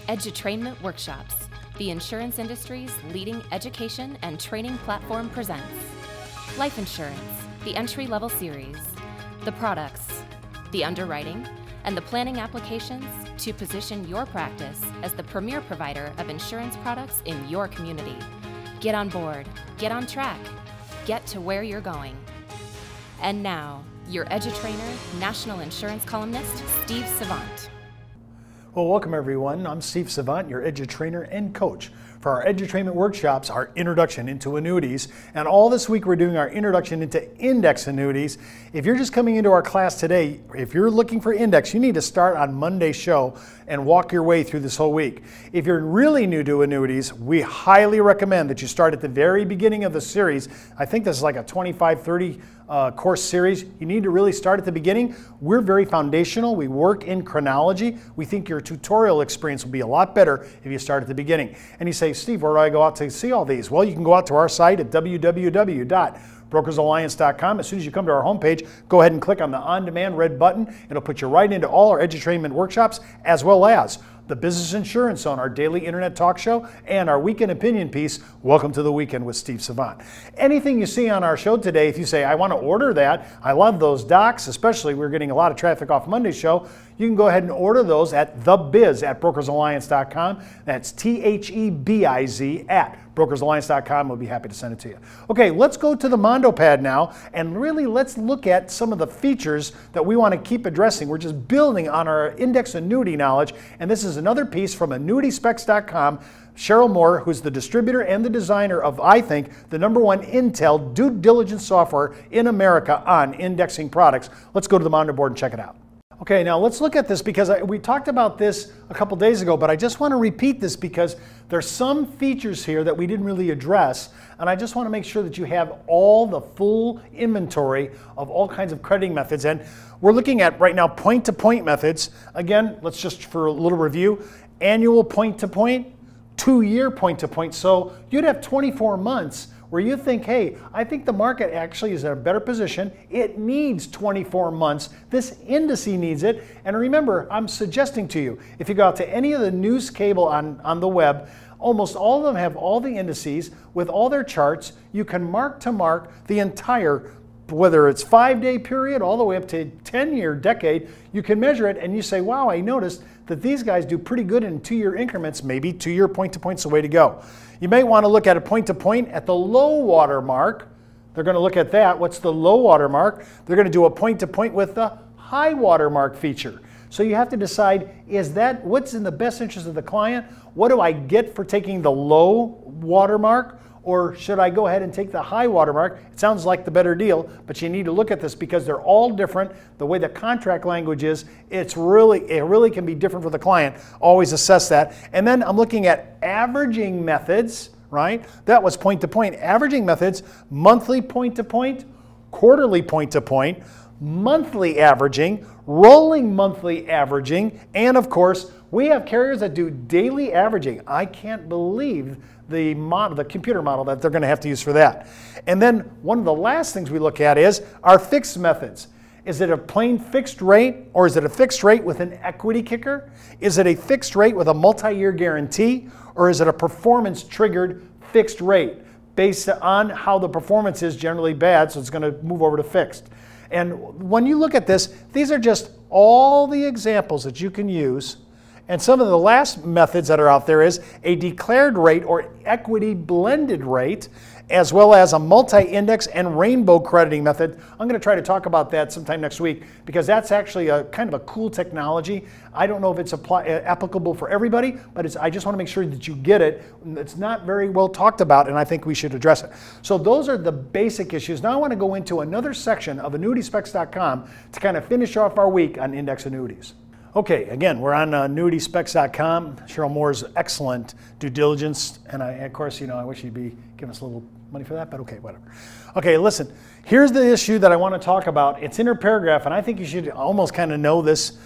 Edutrainment Workshops, the insurance industry's leading education and training platform, presents Life Insurance, the entry-level series, the products, the underwriting, and the planning applications to position your practice as the premier provider of insurance products in your community. Get on board, get on track, get to where you're going. And now, your Edutrainer, national insurance columnist, Steve Savant. Well, welcome everyone. I'm Steve Savant, your Edutrainer and coach for our Edutrainment Workshops, our introduction into annuities. And all this week we're doing our introduction into index annuities. If you're just coming into our class today, if you're looking for index, you need to start on Monday's show and walk your way through this whole week. If you're really new to annuities, we highly recommend that you start at the very beginning of the series. I think this is like a 25-30 course series. You need to really start at the beginning. We're very foundational. We work in chronology. We think your tutorial experience will be a lot better if you start at the beginning. And you say, Steve, where do I go out to see all these? Well, you can go out to our site at www.brokersalliance.com. As soon as you come to our homepage, go ahead and click on the on-demand red button. It'll put you right into all our Edutrainment workshops, as well as the Business Insurance Zone, our daily internet talk show, and our weekend opinion piece, Welcome to the Weekend with Steve Savant. Anything you see on our show today, if you say, I want to order that, I love those docs, especially we're getting a lot of traffic off Monday's show, you can go ahead and order those at thebiz@brokersalliance.com. That's THEBIZ at brokersalliance.com. We'll be happy to send it to you. Okay, let's go to the Mondo Pad now, and really let's look at some of the features that we want to keep addressing. We're just building on our index annuity knowledge, and this is another piece from annuityspecs.com. Cheryl Moore, who's the distributor and the designer of, I think, the #1 Intel due diligence software in America on indexing products. Let's go to the Mondo board and check it out. Okay, now let's look at this because we talked about this a couple days ago, but I just want to repeat this because there's some features here that we didn't really address, and I just want to make sure that you have all the full inventory of all kinds of crediting methods. And we're looking at right now point-to-point methods. Again, let's just for a little review, annual point-to-point, 2-year point-to-point. So you'd have 24 months where you think, hey, I think the market actually is in a better position. It needs 24 months. This indice needs it. And remember, I'm suggesting to you, if you go out to any of the news cable on the web, almost all of them have all the indices with all their charts. You can mark to mark the entire, whether it's 5-day period all the way up to 10-year decade, you can measure it and you say, wow, I noticed that these guys do pretty good in 2-year increments. Maybe 2-year point-to-point's the way to go. You may want to look at a point-to-point at the low water mark. They're going to look at that. What's the low water mark? They're going to do a point-to-point with the high water mark feature. So you have to decide, is that what's in the best interest of the client? What do I get for taking the low water mark? Or should I go ahead and take the high watermark? It sounds like the better deal, but you need to look at this because they're all different. The way the contract language is, it really can be different for the client. Always assess that. And then I'm looking at averaging methods, right? That was point-to-point. Averaging methods, monthly point-to-point, quarterly point-to-point, monthly averaging, rolling monthly averaging, and of course, we have carriers that do daily averaging. I can't believe the computer model that they're going to have to use for that. And then one of the last things we look at is our fixed methods. Is it a plain fixed rate, or is it a fixed rate with an equity kicker? Is it a fixed rate with a multi-year guarantee, or is it a performance-triggered fixed rate based on how the performance is generally bad, so it's going to move over to fixed? And when you look at this, these are just all the examples that you can use. And some of the last methods that are out there is a declared rate or equity blended rate, as well as a multi-index and rainbow crediting method. I'm going to try to talk about that sometime next week because that's actually a kind of a cool technology. I don't know if it's applicable for everybody, but I just want to make sure that you get it. It's not very well talked about, and I think we should address it. So those are the basic issues. Now I want to go into another section of annuityspecs.com to kind of finish off our week on index annuities. Okay, again, we're on annuityspecs.com. Cheryl Moore's excellent due diligence, and of course, I wish you'd be giving us a little money for that, but okay, whatever. Okay, listen, here's the issue that I want to talk about. It's in her paragraph, and I think you should almost kind of know this.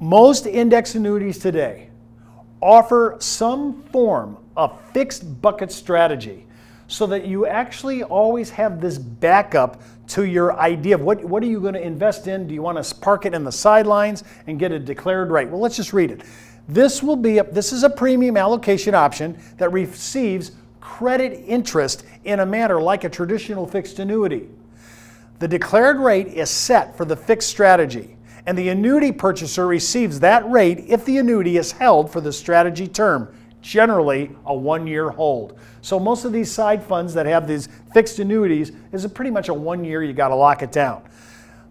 Most index annuities today offer some form of fixed bucket strategy. so that you actually always have this backup to your idea of what are you going to invest in? Do you want to park it in the sidelines and get a declared rate? Well, let's just read it. This is a premium allocation option that receives credit interest in a manner like a traditional fixed annuity. The declared rate is set for the fixed strategy, and the annuity purchaser receives that rate if the annuity is held for the strategy term, generally a 1-year hold. So most of these side funds that have these fixed annuities is pretty much a 1 year, you got to lock it down.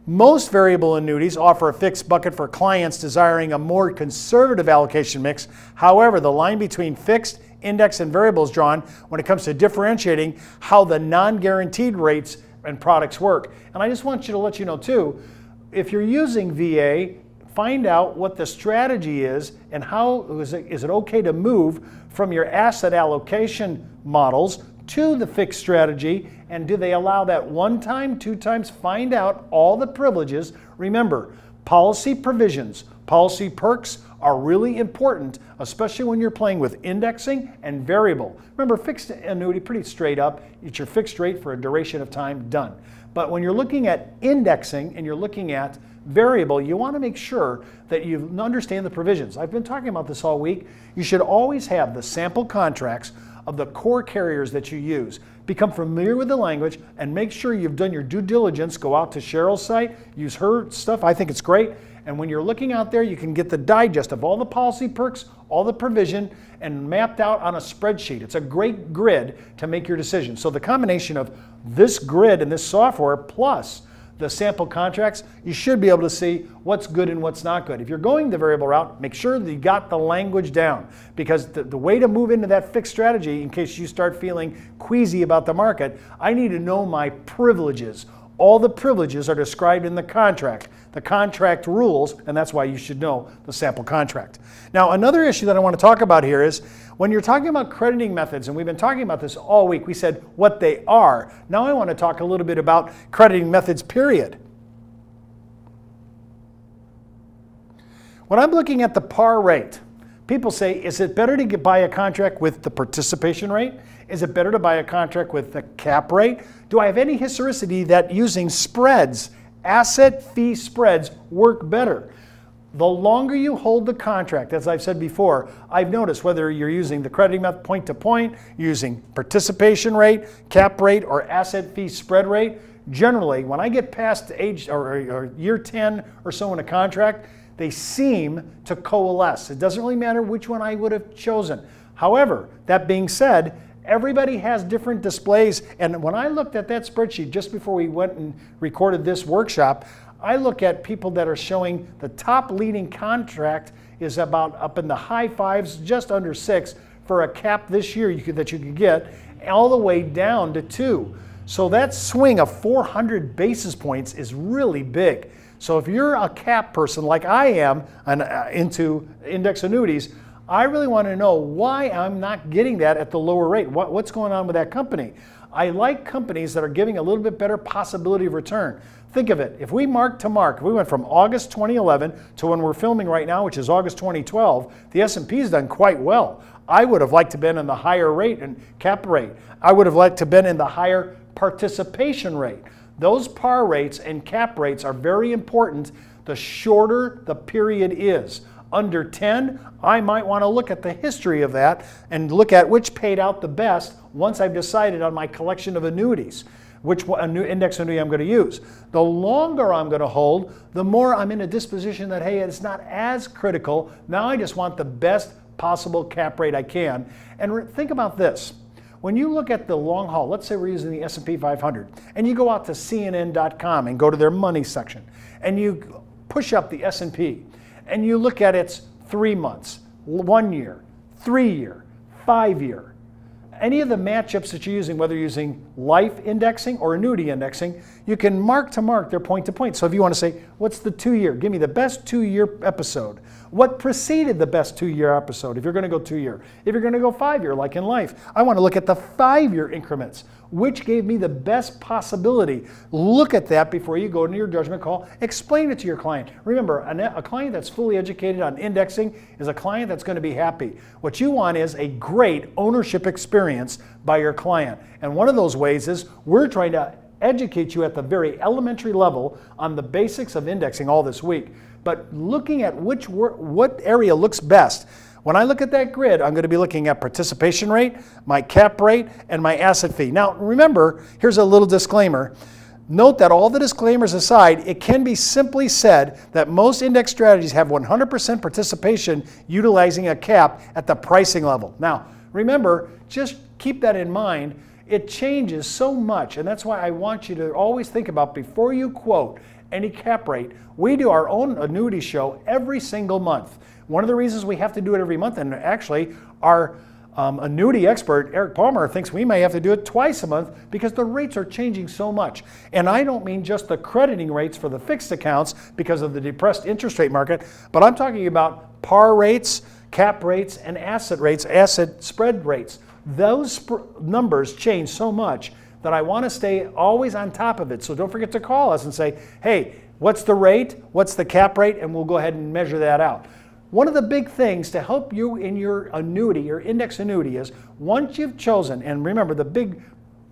Most variable annuities offer a fixed bucket for clients desiring a more conservative allocation mix. However, the line between fixed, index, and variable is drawn when it comes to differentiating how the non-guaranteed rates and products work. And I just want you to let you know too, if you're using VA, find out what the strategy is and how is it okay to move from your asset allocation models to the fixed strategy, and do they allow that 1 time, 2 times? Find out all the privileges. Remember, policy provisions, policy perks are really important, especially when you're playing with indexing and variable. Remember, fixed annuity, pretty straight up, it's your fixed rate for a duration of time, done. But when you're looking at indexing and you're looking at variable, you want to make sure that you understand the provisions. I've been talking about this all week. You should always have the sample contracts of the core carriers that you use. Become familiar with the language and make sure you've done your due diligence. Go out to Cheryl's site, use her stuff. I think it's great. And when you're looking out there, you can get the digest of all the policy perks, all the provision, and mapped out on a spreadsheet. It's a great grid to make your decision. So the combination of this grid and this software plus the sample contracts, you should be able to see what's good and what's not good. If you're going the variable route, make sure that you got the language down, because the way to move into that fixed strategy, in case you start feeling queasy about the market, I need to know my privileges. All the privileges are described in the contract rules, and that's why you should know the sample contract. Now, another issue that I want to talk about here is when you're talking about crediting methods, and we've been talking about this all week, we said what they are. Now I want to talk a little bit about crediting methods, period. When I'm looking at the par rate, people say, is it better to buy a contract with the participation rate? Is it better to buy a contract with the cap rate? Do I have any historicity that using spreads, asset fee spreads, work better? The longer you hold the contract, as I've said before, I've noticed whether you're using the crediting method point to point, using participation rate, cap rate, or asset fee spread rate, generally when I get past age or year 10 or so in a contract, they seem to coalesce. It doesn't really matter which one I would have chosen. However, that being said, everybody has different displays, and when I looked at that spreadsheet just before we went and recorded this workshop, I look at people that are showing the top leading contract is about up in the high 5s, just under 6 for a cap this year that you could get, all the way down to 2. So that swing of 400 basis points is really big. So if you're a cap person like I am into index annuities, I really want to know why I'm not getting that at the lower rate. What's going on with that company? I like companies that are giving a little bit better possibility of return. Think of it, if we mark to mark, we went from August 2011 to when we're filming right now, which is August 2012, the S&P has done quite well. I would have liked to have been in the higher rate and cap rate. I would have liked to have been in the higher participation rate. Those par rates and cap rates are very important the shorter the period is. Under 10, I might want to look at the history of that and look at which paid out the best once I've decided on my collection of annuities, which index annuity I'm going to use. The longer I'm going to hold, the more I'm in a disposition that, hey, it's not as critical. Now I just want the best possible cap rate I can. And think about this. When you look at the long haul, let's say we're using the S&P 500, and you go out to CNN.com and go to their money section, and you push up the S&P, and you look at its 3 months, 1 year, 3 year, 5 year, any of the matchups that you're using, whether you're using life indexing or annuity indexing, you can mark to mark their point to point. So if you want to say, what's the 2-year? Give me the best 2-year episode. What preceded the best 2-year episode if you're going to go 2-year? If you're going to go 5-year, like in life, I want to look at the 5-year increments. Which gave me the best possibility? Look at that before you go into your judgment call. Explain it to your client. Remember, a client that's fully educated on indexing is a client that's going to be happy. What you want is a great ownership experience by your client. And one of those ways is we're trying to educate you at the very elementary level on the basics of indexing all this week. But looking at what area looks best. When I look at that grid, I'm going to be looking at participation rate, my cap rate, and my asset fee. Now, remember, here's a little disclaimer. Note that all the disclaimers aside, it can be simply said that most index strategies have 100% participation utilizing a cap at the pricing level. Now, remember, just keep that in mind. It changes so much, and that's why I want you to always think about before you quote any cap rate. We do our own annuity show every single month. One of the reasons we have to do it every month, and actually our annuity expert, Eric Palmer, thinks we may have to do it twice a month because the rates are changing so much. And I don't mean just the crediting rates for the fixed accounts because of the depressed interest rate market, but I'm talking about par rates, cap rates, and asset rates, asset spread rates. Those numbers change so much that I want to stay always on top of it. So don't forget to call us and say, hey, what's the rate? What's the cap rate? And we'll go ahead and measure that out. One of the big things to help you in your annuity, your index annuity, is once you've chosen, and remember the big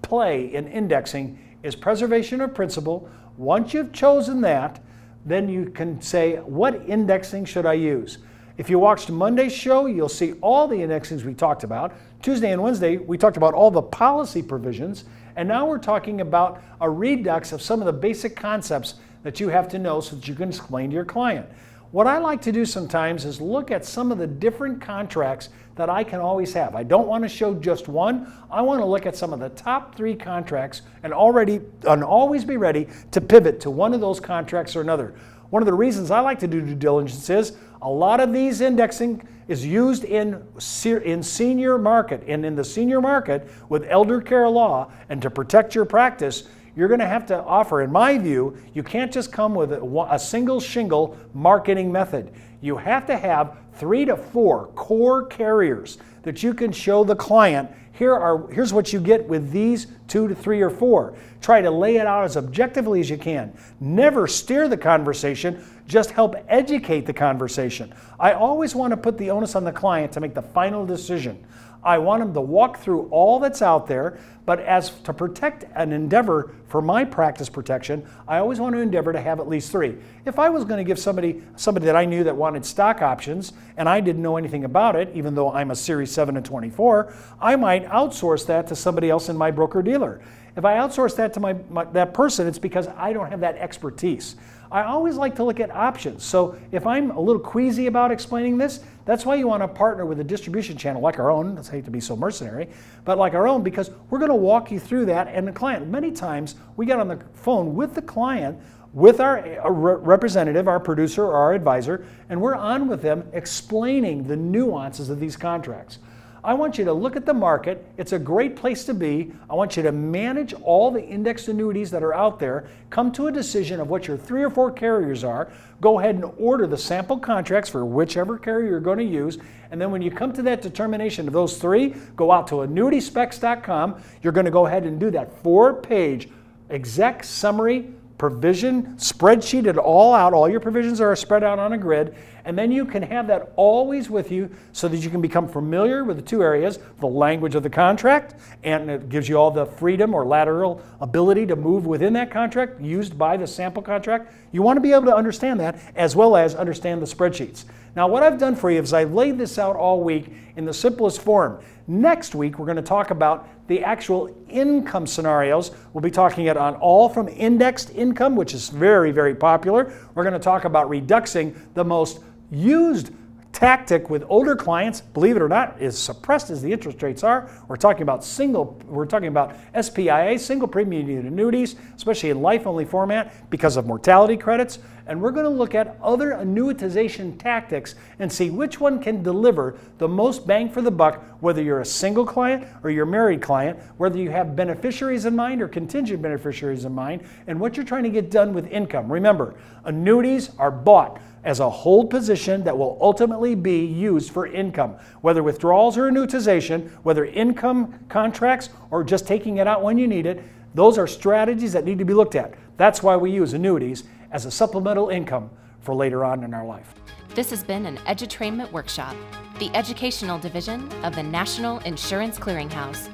play in indexing is preservation of principal. Once you've chosen that, then you can say, what indexing should I use? If you watched Monday's show, you'll see all the indexings we talked about. Tuesday and Wednesday, we talked about all the policy provisions. And now we're talking about a redux of some of the basic concepts that you have to know so that you can explain to your client. What I like to do sometimes is look at some of the different contracts that I can always have. I don't want to show just one. I want to look at some of the top 3 contracts and always be ready to pivot to one of those contracts or another. One of the reasons I like to do due diligence is a lot of these indexing is used in senior market, and in the senior market with elder care law, and to protect your practice, you're going to have to offer, in my view, you can't just come with a single shingle marketing method. You have to have 3 to 4 core carriers that you can show the client, here's what you get with these 2 to 3 or 4. Try to lay it out as objectively as you can. Never steer the conversation, just help educate the conversation. I always want to put the onus on the client to make the final decision. I want them to walk through all that's out there, but as to protect an endeavor for my practice protection, I always want to endeavor to have at least 3. If I was going to give somebody that I knew that wanted stock options and I didn't know anything about it, even though I'm a Series 7 and 24, I might outsource that to somebody else in my broker-dealer. If I outsource that to that person, it's because I don't have that expertise. I always like to look at options. So if I'm a little queasy about explaining this, that's why you want to partner with a distribution channel like our own. I hate to be so mercenary, but like our own, because we're going to walk you through that and the client. Many times we get on the phone with the client, with our representative, our producer, or our advisor, and we're on with them explaining the nuances of these contracts. I want you to look at the market. It's a great place to be. I want you to manage all the indexed annuities that are out there, come to a decision of what your 3 or 4 carriers are, go ahead and order the sample contracts for whichever carrier you're going to use, and then when you come to that determination of those 3, go out to annuityspecs.com. You're going to go ahead and do that 4-page exec summary provision spreadsheet it all out. All your provisions are spread out on a grid, and then you can have that always with you so that you can become familiar with the 2 areas, the language of the contract, and it gives you all the freedom or lateral ability to move within that contract used by the sample contract. You want to be able to understand that as well as understand the spreadsheets. Now what I've done for you is I've laid this out all week in the simplest form. Next week we're going to talk about the actual income scenarios. We'll be talking it on all from indexed income, which is very, very popular. We're going to talk about reducing the most used tactic with older clients, believe it or not, as suppressed as the interest rates are. We're talking about SPIA, single premium unit annuities, especially in life-only format because of mortality credits. and we're going to look at other annuitization tactics and see which one can deliver the most bang for the buck, whether you're a single client or you're a married client, whether you have beneficiaries in mind or contingent beneficiaries in mind, and what you're trying to get done with income. Remember, annuities are bought as a hold position that will ultimately be used for income, whether withdrawals or annuitization, whether income contracts or just taking it out when you need it. Those are strategies that need to be looked at. That's why we use annuities as a supplemental income for later on in our life. This has been an Edutrainment Workshop, the educational division of the National Insurance Clearinghouse,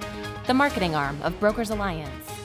the marketing arm of Brokers Alliance.